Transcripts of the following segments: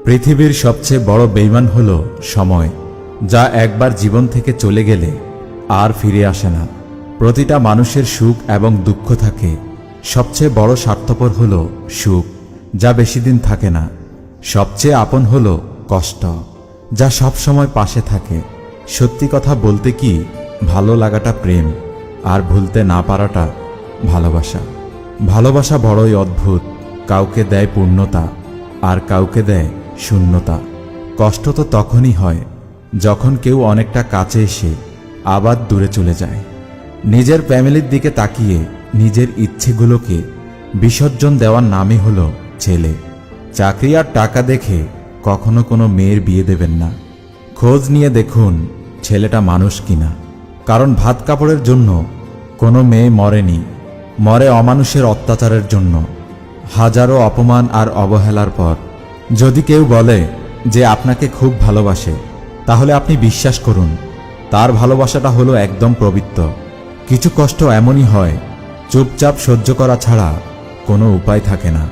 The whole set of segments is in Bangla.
পৃথিবীর সবচেয়ে বড় বেঈমান হলো সময়, যা একবার জীবন থেকে চলে গেলে আর ফিরে আসে না। প্রতিটা মানুষের সুখ এবং দুঃখ থাকে। সবচেয়ে বড় স্বার্থপর হলো সুখ, যা বেশি দিন থাকে না। সবচেয়ে আপন হলো কষ্ট, যা সব সময় পাশে থাকে। সত্যি কথা বলতে কি, ভালো লাগাটা প্রেম, আর ভুলতে না পারাটা ভালোবাসা। ভালোবাসা বড়ই অদ্ভুত, কাউকে দেয় পূর্ণতা আর কাউকে দেয় শূন্যতা। কষ্ট তো তখনই হয় যখন কেউ অনেকটা কাছে এসে আবার দূরে চলে যায়। নিজের ফ্যামিলির দিকে তাকিয়ে নিজের ইচ্ছেগুলোকে বিসর্জন দেওয়ার নামই হলো ছেলে। চাকরি আর টাকা দেখে কখনো কোনো মেয়ের বিয়ে দেবেন না। খোঁজ নিয়ে দেখুন ছেলেটা মানুষ কিনা, কারণ ভাত কাপড়ের জন্য কোনো মেয়ে মরেনি, মরে অমানুষের অত্যাচারের জন্য। হাজারো অপমান আর অবহেলার পর যদি কেউ বলে যে আপনাকে খুব ভালোবাসে, তাহলে আপনি বিশ্বাস করুন তার ভালোবাসাটা হলো একদম পবিত্র। কিছু কষ্ট এমনই হয়, চুপচাপ সহ্য করা ছাড়া কোনো উপায় থাকে না।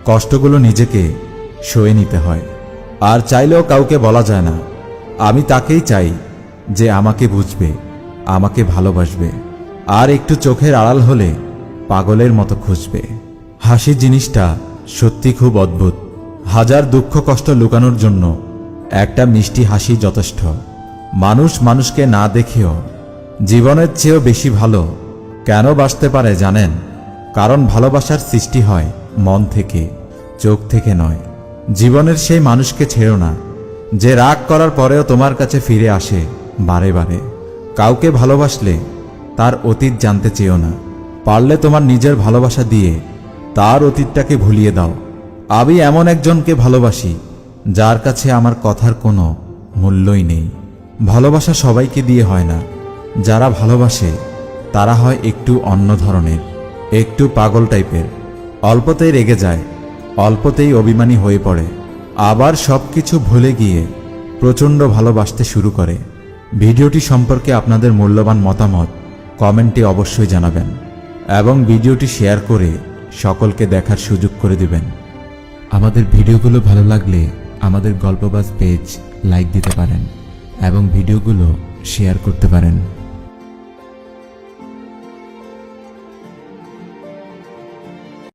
কষ্টগুলো নিজেকে সয়ে নিতে হয়, আর চাইলেও কাউকে বলা যায় না। আমি তাকেই চাই যে আমাকে বুঝবে, আমাকে ভালোবাসবে, আর একটু চোখের আড়াল হলে পাগলের মতো খুঁজবে। হাসি জিনিসটা সত্যি খুব অদ্ভুত। হাজার দুঃখ কষ্ট লুকানোর জন্য একটা মিষ্টি হাসি যথেষ্ট। মানুষ মানুষকে না দেখেও জীবনের চেয়েও বেশি ভালো কেন বাসতে পারে জানেন? কারণ ভালোবাসার সৃষ্টি হয় মন থেকে, চোখ থেকে নয়। জীবনের সেই মানুষকে ছেড়ো না যে রাগ করার পরেও তোমার কাছে ফিরে আসে বারে বারে। কাউকে ভালোবাসলে তার অতীত জানতে চেও না। পারলে তোমার নিজের ভালোবাসা দিয়ে তার অতীতটাকে ভুলিয়ে দাও। আমি এমন একজনকে ভালোবাসি যার কাছে আমার কথার কোনো মূল্যই নেই। ভালোবাসা সবাইকে দিয়ে হয় না। যারা ভালোবাসে তারা হয় একটু অন্য ধরনের, একটু পাগল টাইপের। অল্পতেই রেগে যায়, অল্পতেই অভিমানী হয়ে পড়ে, আবার সবকিছু ভুলে গিয়ে প্রচণ্ড ভালোবাসতে শুরু করে। ভিডিওটি সম্পর্কে আপনাদের মূল্যবান মতামত কমেন্টে অবশ্যই জানাবেন, এবং ভিডিওটি শেয়ার করে সকলকে দেখার সুযোগ করে দিবেন। আমাদের ভিডিওগুলো ভালো লাগলে আমাদের গল্পবাজ পেজ লাইক দিতে পারেন এবং ভিডিওগুলো শেয়ার করতে পারেন।